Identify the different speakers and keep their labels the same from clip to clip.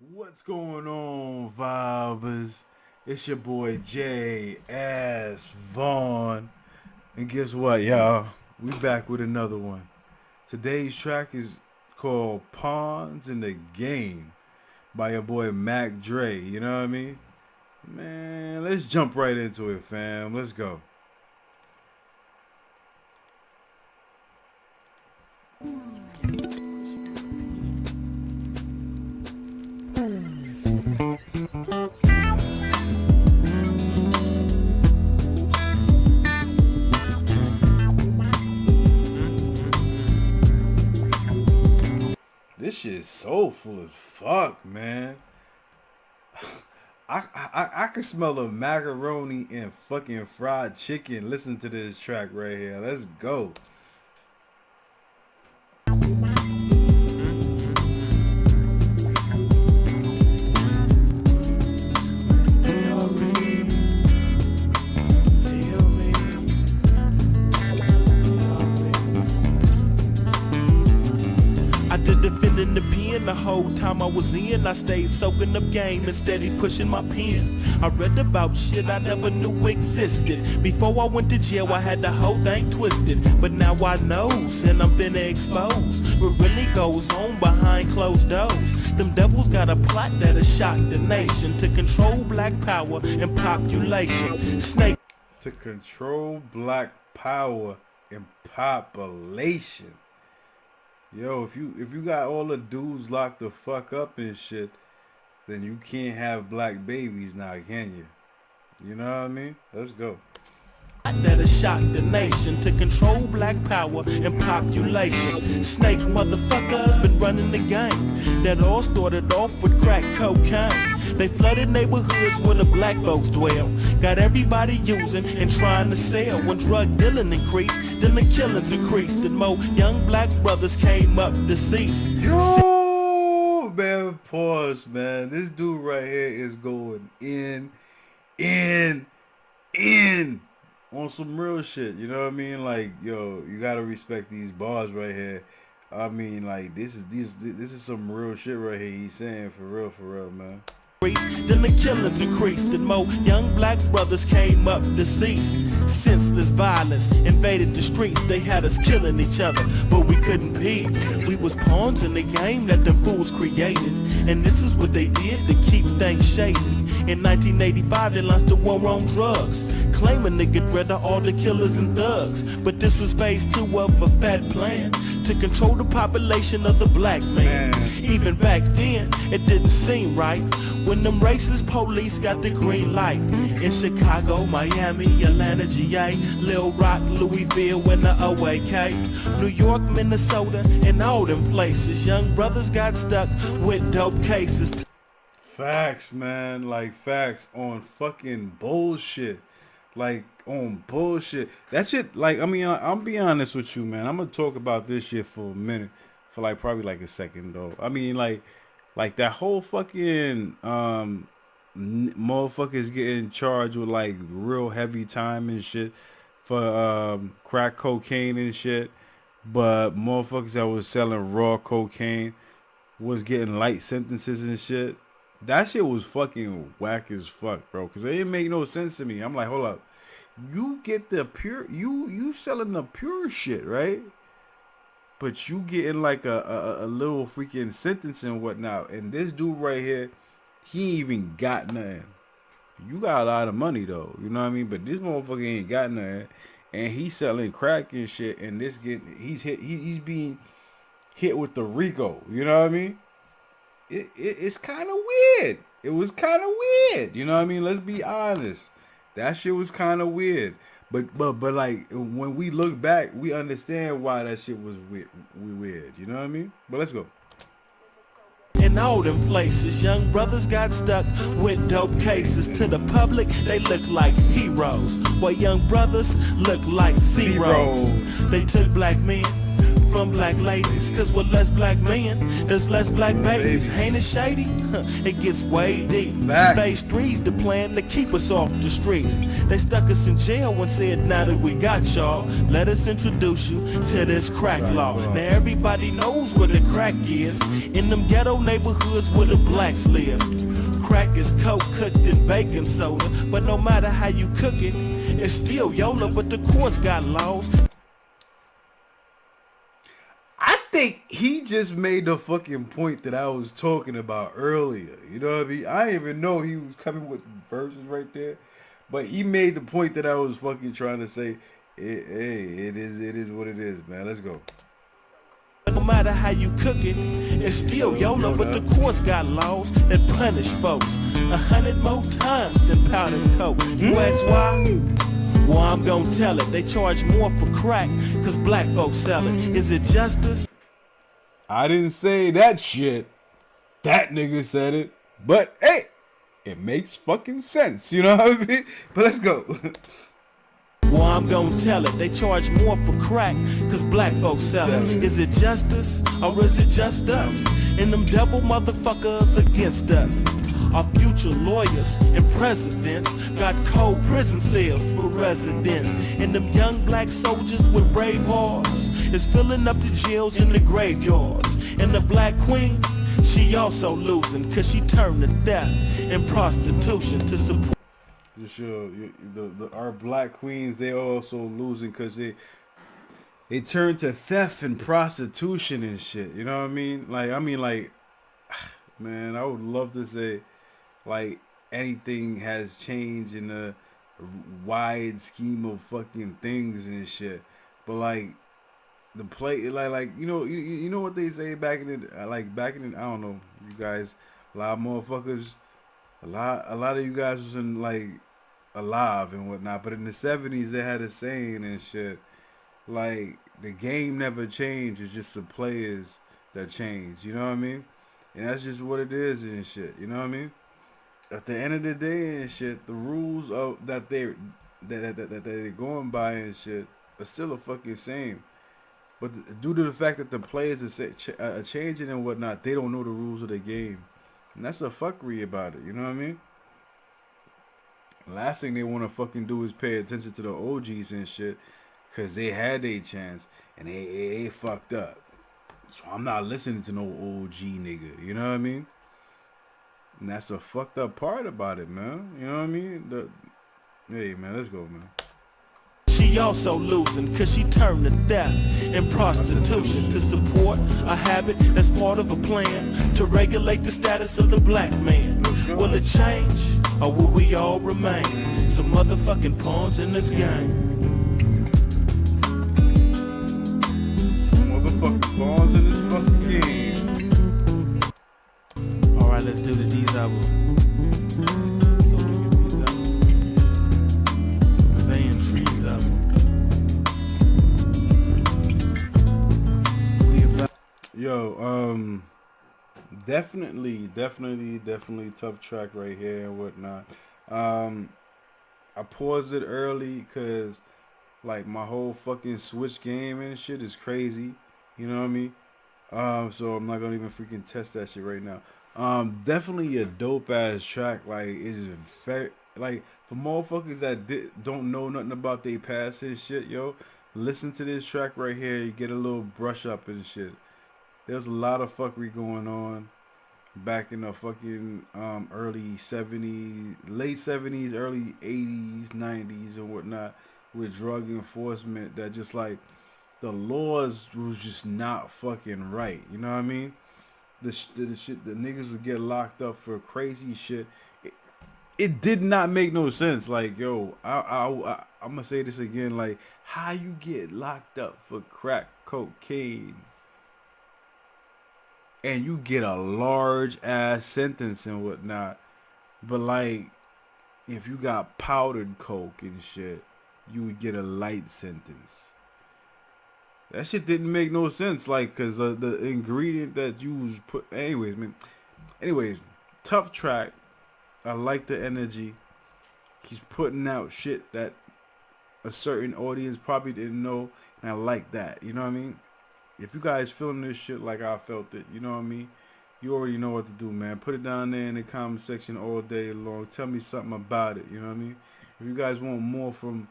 Speaker 1: What's going on, Vibers? It's your boy J.S. Vaughn. And guess what, y'all? We back with another one. Today's track is called Pawns in the Game by your boy Mac Dre. You know what I mean? Man, let's jump right into it, fam. Let's go. This shit is soulful as fuck, man. I can smell the macaroni and fucking fried chicken. Listen to this track right here. Let's go.
Speaker 2: Defending the pen the whole time I was in. I stayed soaking up game and steady pushing my pen. I read about shit I never knew existed. Before I went to jail I had the whole thing twisted. But now I knows and I'm finna expose what really goes on behind closed doors. Them devils got a plot that'll shock the nation to control black power and population. Snake
Speaker 1: To control black power and population. Yo, if you got all the dudes locked the fuck up and shit, then you can't have black babies now, can you? You know what I mean? Let's go.
Speaker 2: That'll shock the nation to control black power and population. Snake motherfuckers been running the game. That all started off with crack cocaine. They flooded neighborhoods where the black folks dwell. Got everybody using and trying to sell. When drug dealing increased, then the killings increased. And more young black brothers came up deceased.
Speaker 1: Yo, man, pause, man. This dude right here is going in on some real shit. You know what I mean? Like, yo, you gotta respect these bars right here. I mean, like, this is some real shit right here. He's saying for real, man.
Speaker 2: Then the killings increased and more young black brothers came up deceased. Senseless violence invaded the streets. They had us killing each other, but we couldn't be. We was pawns in the game that them fools created. And this is what they did to keep things shady. In 1985 they launched a war on drugs, claiming to get rid of all the killers and thugs. But this was phase 2 of a fat plan to control the population of the black man. Even back then, it didn't seem right when them racist police got the green light. In Chicago, Miami, Atlanta, GA, Lil Rock, Louisville, and the OAK, New York, Minnesota, and all them places, young brothers got stuck with dope cases.
Speaker 1: Facts, man. Like, facts on fucking bullshit. Like, on bullshit. That shit, like, I mean, I'll be honest with you, man. I'm gonna talk about this shit for a minute. For, like, probably, like, a second, though. I mean, like that whole fucking, motherfuckers getting charged with, like, real heavy time and shit for, crack cocaine and shit. But motherfuckers that was selling raw cocaine was getting light sentences and shit. That shit was fucking whack as fuck, bro. Cause it didn't make no sense to me. I'm like, hold up. You get the pure, you selling the pure shit, right? But you getting like a little freaking sentence and whatnot. And this dude right here, he ain't even got nothing. You got a lot of money though, you know what I mean? But this motherfucker ain't got nothing. And he's selling crack and shit. And he's being hit with the RICO, you know what I mean? It's kind of weird. It was kind of weird. You know what I mean? Let's be honest. That shit was kind of weird. But like, when we look back, we understand why that shit was weird. You know what I mean? But let's go.
Speaker 2: In all them places, young brothers got stuck with dope cases. To the public, they look like heroes, while young brothers look like zeros. They took black men from black ladies. Cause with less black men, there's less black babies. Ain't it shady? It gets way deep. Phase 3's the plan to keep us off the streets. They stuck us in jail and said, now that we got y'all, let us introduce you to this crack law. Now everybody knows what the crack is in them ghetto neighborhoods where the blacks live. Crack is coke cooked in baking soda, but no matter how you cook it, it's still YOLO, but the courts got laws.
Speaker 1: I think he just made the fucking point that I was talking about earlier. You know what I mean? I didn't even know he was coming with verses right there, but he made the point that I was fucking trying to say. Hey, it is what it is, man. Let's go.
Speaker 2: No matter how you cook it, it's still YOLO, but the courts got laws that punish folks 100 more times than powder coke. You ask why? Well, I'm gonna tell it. They charge more for crack, cause black folks sell it. Is it justice?
Speaker 1: I didn't say that shit. That nigga said it. But, hey, it makes fucking sense. You know what I mean? But let's go.
Speaker 2: Well, I'm gonna tell it. They charge more for crack, cause black folks sell it. Is it justice, or is it just us? And them devil motherfuckers against us. Our future lawyers and presidents got cold prison cells for residents. And them young black soldiers with brave hearts is filling up the jails in the graveyards. And the black queen, she also losing, cause she turned to theft and prostitution to support.
Speaker 1: Sure, our black queens, they also losing because they turn to theft and prostitution and shit. You know what I mean? Like, man, I would love to say, like, anything has changed in the wide scheme of fucking things and shit. But like, the play, like you know what they say back in the I don't know, you guys, a lot of motherfuckers, a lot of you guys was in like alive and whatnot, but in the 70s they had a saying and shit like, the game never changed, it's just the players that change. You know what I mean? And that's just what it is and shit. You know what I mean? At the end of the day and shit, the rules of that they're going by and shit are still the fucking same. But due to the fact that the players are changing and whatnot, they don't know the rules of the game, and that's the fuckery about it. You know what I mean? Last thing they want to fucking do is pay attention to the OGs and shit, cause they had their chance and they fucked up. So I'm not listening to no OG nigga. You know what I mean? And that's the fucked up part about it, man. You know what I mean? Hey, man, let's go, man.
Speaker 2: She also losing, cause she turned to theft and prostitution to support a habit that's part of a plan to regulate the status of the black man. Will it change, or will we all remain some motherfucking pawns in this game?
Speaker 1: Motherfucking pawns in this fucking game.
Speaker 2: Alright, let's do the D's album.
Speaker 1: Yo, definitely tough track right here and whatnot. I paused it early because, like, my whole fucking Switch game and shit is crazy. You know what I mean? So I'm not gonna even freaking test that shit right now. Definitely a dope ass track. Like, it's very, like, for motherfuckers that don't know nothing about they past and shit, yo, listen to this track right here. You get a little brush up and shit. There's a lot of fuckery going on back in the fucking early 70s, late 70s, early 80s, 90s and whatnot, with drug enforcement, that just, like, the laws was just not fucking right. You know what I mean? The shit, the niggas would get locked up for crazy shit. It did not make no sense. Like, yo, I'm gonna say this again. Like, how you get locked up for crack cocaine and you get a large ass sentence and whatnot, but like, if you got powdered coke and shit, you would get a light sentence. That shit didn't make no sense. Like, cause the ingredient that you was put. Anyways, tough track. I like the energy. He's putting out shit that a certain audience probably didn't know, and I like that. You know what I mean? If you guys feeling this shit like I felt it, you know what I mean? You already know what to do, man. Put it down there in the comment section all day long. Tell me something about it, you know what I mean? If you guys want more from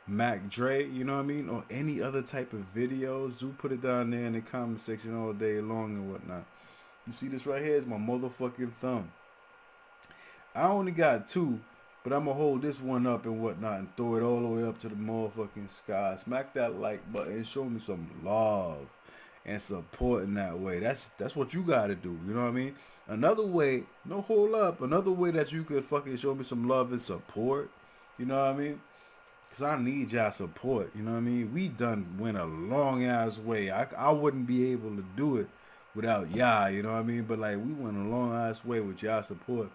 Speaker 1: Mac Dre, you know what I mean? Or any other type of videos, do put it down there in the comment section all day long and whatnot. You see this right here is my motherfucking thumb. I only got two, but I'm going to hold this one up and whatnot and throw it all the way up to the motherfucking sky. Smack that like button and show me some love and support in that way. That's what you got to do, you know what I mean? Another way, no, hold up, another way that you could fucking show me some love and support, you know what I mean? Because I need y'all support, you know what I mean? We done went a long ass way. I wouldn't be able to do it without y'all, you know what I mean? But like, we went a long ass way with y'all support.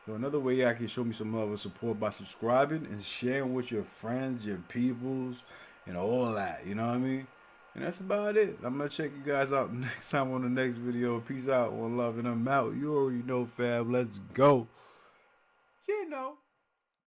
Speaker 1: So another way y'all can show me some love and support by subscribing and sharing with your friends, your peoples, and all that, you know what I mean? And that's about it. I'm going to check you guys out next time on the next video. Peace out, one love, and I'm out. You already know, fam. Let's go. You know.